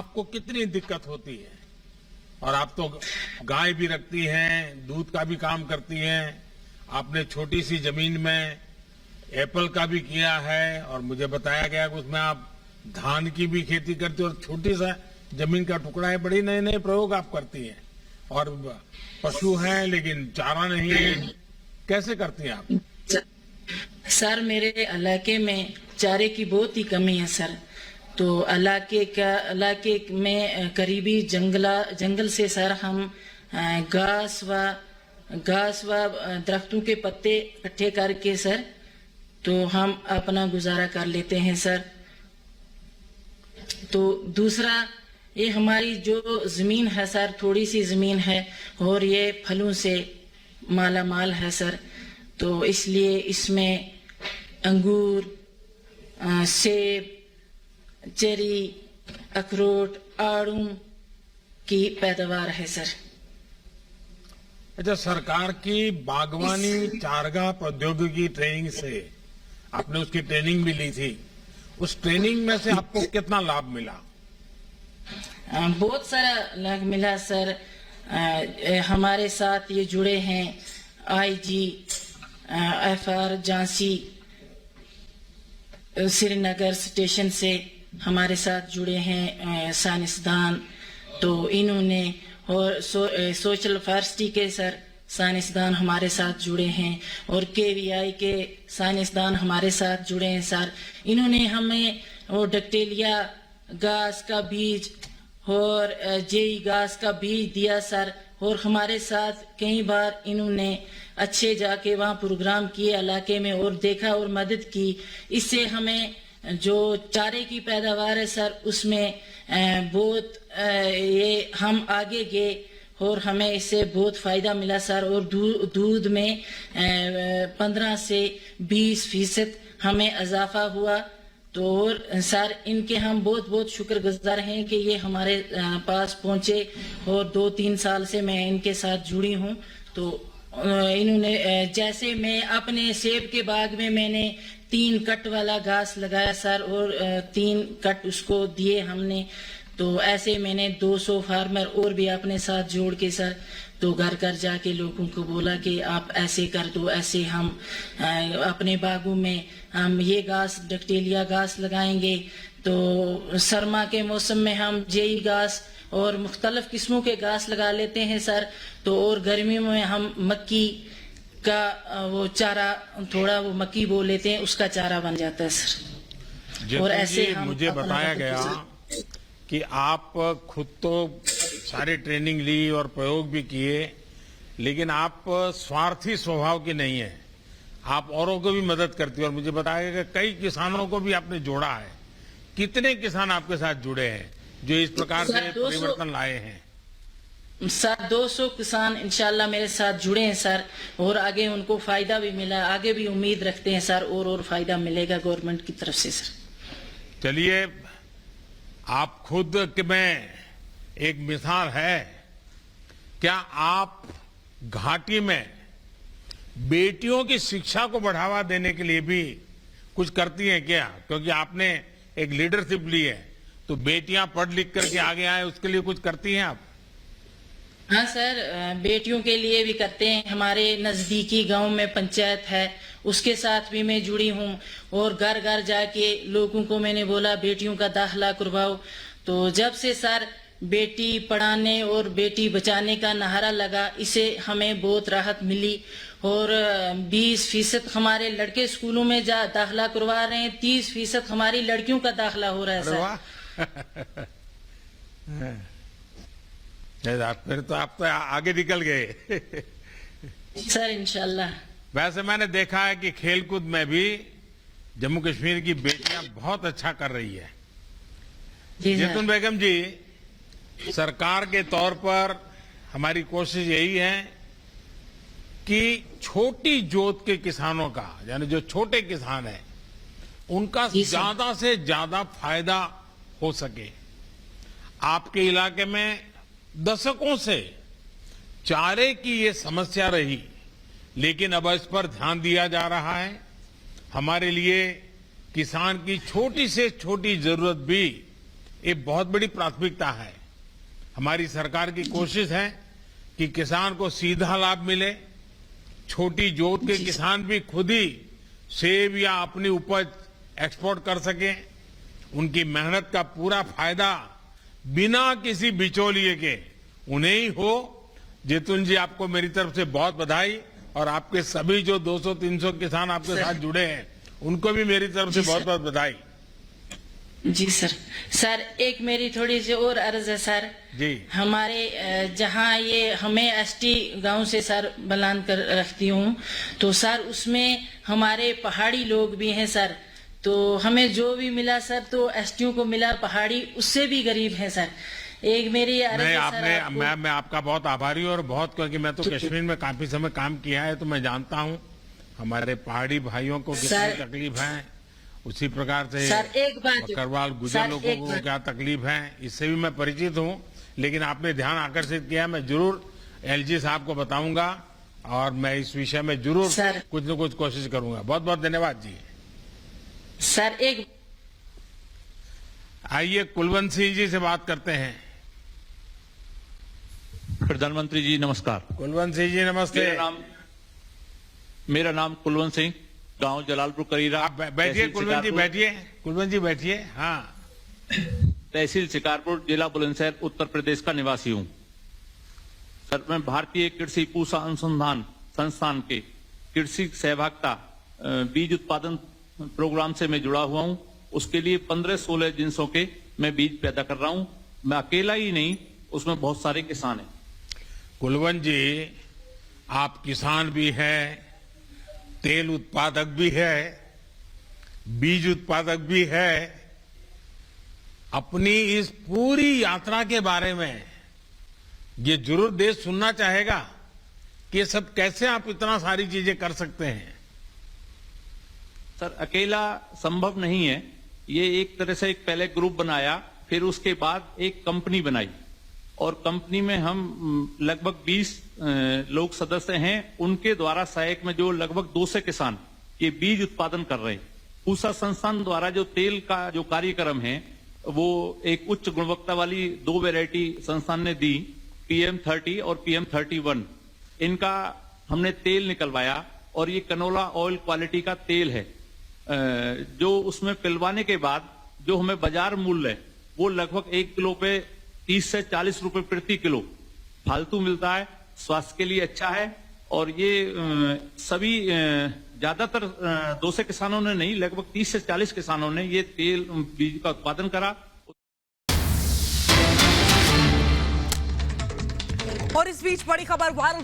आपको कितनी दिक्कत होती है। और आप तो गाय भी रखती हैं, दूध का भी काम करती हैं, आपने छोटी सी जमीन में एप्पल का भी किया है और मुझे बताया गया कि उसमें आप धान की भी खेती करती हैं और छोटी सा जमीन का टुकड़ा है। बड़ी नए नए प्रयोग आप करती हैं और पशु हैं लेकिन चारा नहीं है, कैसे करती हैं आप? सर मेरे इलाके में चारे की बहुत ही कमी है सर। तो इलाके में करीबी जंगल से सर हम घास व दरख्तों के पत्ते इकट्ठे करके सर तो हम अपना गुजारा कर लेते हैं सर। तो दूसरा ये हमारी जो जमीन है सर, थोड़ी सी जमीन है और ये फलों से माला माल है सर। तो इसलिए इसमें अंगूर, सेब, चेरी, अखरोट, आड़ू की पैदावार है सर। अच्छा, सरकार की बागवानी चारागाह प्रौद्योगिकी ट्रेनिंग से आपने उसकी ट्रेनिंग भी ली थी, उस ट्रेनिंग में से आपको कितना लाभ मिला? बहुत सारा लाभ मिला सर। हमारे साथ ये जुड़े हैं IGFR झांसी श्रीनगर स्टेशन से हमारे साथ जुड़े हैं साइंसदान। तो इन्होंने और सोशल फॉरेस्ट्री के सर साइंसदान हमारे साथ जुड़े हैं और KVI के साइंसदान हमारे साथ जुड़े हैं सर। इन्होंने हमें वो डक्टेलिया घास का बीज और जेई घास का बीज दिया सर। और हमारे साथ कई बार इन्होंने अच्छे जाके वहाँ प्रोग्राम किए इलाके में और देखा और मदद की। इससे हमें जो चारे की पैदावार है सर उसमें बहुत ये हम आगे गए और हमें इससे बहुत फायदा मिला सर। और दूध में 15 से 20% हमें इजाफा हुआ। तो और सर इनके हम बहुत बहुत शुक्रगुजार हैं कि ये हमारे पास पहुंचे और 2-3 साल से मैं इनके साथ जुड़ी हूं। तो इन्होंने जैसे मैं अपने सेब के बाग में मैंने 3 कट वाला घास लगाया सर और 3 कट उसको दिए हमने। तो ऐसे मैंने 200 फार्मर और भी अपने साथ जोड़ के सर तो घर घर जाके लोगों को बोला कि आप ऐसे कर दो, ऐसे हम अपने बागों में हम ये घास डक्टेलिया घास लगाएंगे। तो सरमा के मौसम में हम जेई घास और मुख्तलिफ किस्मों के घास लगा लेते हैं सर। तो और गर्मियों में हम मक्की का वो चारा, थोड़ा वो मक्की बो लेते हैं, उसका चारा बन जाता है सर। और ऐसे हम मुझे बताया गया कि आप खुद तो सारी ट्रेनिंग ली और प्रयोग भी किए, लेकिन आप स्वार्थी स्वभाव की नहीं है, आप औरों को भी मदद करती है। और मुझे बताया गया कि कई किसानों को भी आपने जोड़ा है। कितने किसान आपके साथ जुड़े हैं जो इस प्रकार से परिवर्तन लाए हैं? सर 200 किसान इंशाल्लाह मेरे साथ जुड़े हैं सर और आगे उनको फायदा भी मिला, आगे भी उम्मीद रखते हैं सर और फायदा मिलेगा गवर्नमेंट की तरफ से सर। चलिए, आप खुद में एक मिसाल है। क्या आप घाटी में बेटियों की शिक्षा को बढ़ावा देने के लिए भी कुछ करती हैं क्या? क्योंकि आपने एक लीडरशिप ली है, तो बेटियां पढ़ लिख करके आगे आए उसके लिए कुछ करती हैं आप? हाँ सर, बेटियों के लिए भी करते हैं। हमारे नजदीकी गांव में पंचायत है, उसके साथ भी मैं जुड़ी हूँ और घर घर जाके लोगों को मैंने बोला बेटियों का दाखिला करवाओ। तो जब से सर बेटी पढ़ाने और बेटी बचाने का नारा लगा, इसे हमें बहुत राहत मिली। और 20% हमारे लड़के स्कूलों में दाखिला करवा रहे हैं, 30% हमारी लड़कियों का दाखिला हो रहा है सर। फिर तो आप तो आगे निकल गए सर इंशाल्लाह। वैसे मैंने देखा है कि खेलकूद में भी जम्मू कश्मीर की बेटियां बहुत अच्छा कर रही है। जैतून बेगम जी, सरकार के तौर पर हमारी कोशिश यही है कि छोटी जोत के किसानों का, यानी जो छोटे किसान हैं, उनका ज्यादा से ज्यादा फायदा हो सके। आपके इलाके में दशकों से चारे की ये समस्या रही, लेकिन अब इस पर ध्यान दिया जा रहा है। हमारे लिए किसान की छोटी से छोटी जरूरत भी ये बहुत बड़ी प्राथमिकता है। हमारी सरकार की कोशिश है कि किसान को सीधा लाभ मिले, छोटी जोत के किसान भी खुद ही सेब या अपनी उपज एक्सपोर्ट कर सकें, उनकी मेहनत का पूरा फायदा बिना किसी बिचौलिए के उन्हें ही हो। जैतून जी, आपको मेरी तरफ से बहुत बधाई, और आपके सभी जो 200-300 किसान आपके साथ जुड़े हैं उनको भी मेरी तरफ से बहुत बहुत बधाई। जी सर। सर एक मेरी थोड़ी सी और अर्ज है सर जी। हमारे जहाँ ये हमें एसटी गांव से सर बलान कर रखती हूँ, तो सर उसमें हमारे पहाड़ी लोग भी हैं सर, तो हमें जो भी मिला सर तो एसटीओ को मिला, पहाड़ी उससे भी गरीब है सर। एक मेरी अर्ज है सर मैं आपका बहुत आभारी हूँ, और बहुत, क्योंकि मैं तो कश्मीर में काफी समय काम किया है, तो मैं जानता हूँ हमारे पहाड़ी भाइयों को कितनी तकलीफ है। उसी प्रकार से सर एक बात बकरवाल गुजर लोगों को क्या तकलीफ है, इससे भी मैं परिचित हूँ। लेकिन आपने ध्यान आकर्षित किया, मैं जरूर एलजी साहब को बताऊंगा, और मैं इस विषय में जरूर कुछ न कुछ कोशिश करूंगा। बहुत बहुत धन्यवाद जी। सर एक आइए कुलवंत सिंह जी से बात करते हैं। प्रधानमंत्री जी नमस्कार। कुलवंत सिंह जी नमस्ते। मेरा नाम कुलवंत सिंह, गांव जलालपुर करीरा। आप बैठिए कुलवंत जी, बैठिए। कुलवंत जी बैठिए। हाँ। तहसील शिकारपुर, जिला बुलंदशहर, उत्तर प्रदेश का निवासी हूं। सर, मैं भारतीय कृषि पूषा अनुसंधान संस्थान के कृषि सहभागिता बीज उत्पादन प्रोग्राम से मैं जुड़ा हुआ हूं। उसके लिए 15-16 जिनसों के मैं बीज पैदा कर रहा हूं। मैं अकेला ही नहीं, उसमें बहुत सारे किसान हैं। कुलवंत जी, आप किसान भी हैं, तेल उत्पादक भी है, बीज उत्पादक भी है। अपनी इस पूरी यात्रा के बारे में ये जरूर देश सुनना चाहेगा कि ये सब कैसे आप इतना सारी चीजें कर सकते हैं। सर, अकेला संभव नहीं है। ये एक तरह से एक पहले ग्रुप बनाया, फिर उसके बाद एक कंपनी बनाई, और कंपनी में हम लगभग 20 लोग सदस्य हैं। उनके द्वारा सहायक में जो लगभग 200 किसान ये बीज उत्पादन कर रहे हैं। पूषा संस्थान द्वारा जो तेल का जो कार्यक्रम है, वो एक उच्च गुणवत्ता वाली 2 वैरायटी संस्थान ने दी, PM30 और PM31। इनका हमने तेल निकलवाया, और ये कनोला ऑयल क्वालिटी का तेल है, जो उसमें पिलवाने के बाद जो हमें बाजार मूल्य है वो लगभग 1 किलो पे 30 से 40 रुपए प्रति किलो फालतू मिलता है। स्वास्थ्य के लिए अच्छा है, और ये सभी ज्यादातर 200 किसानों ने नहीं, लगभग 30 से 40 किसानों ने ये तेल बीज का उत्पादन करा। और इस बीच बड़ी खबर वायरल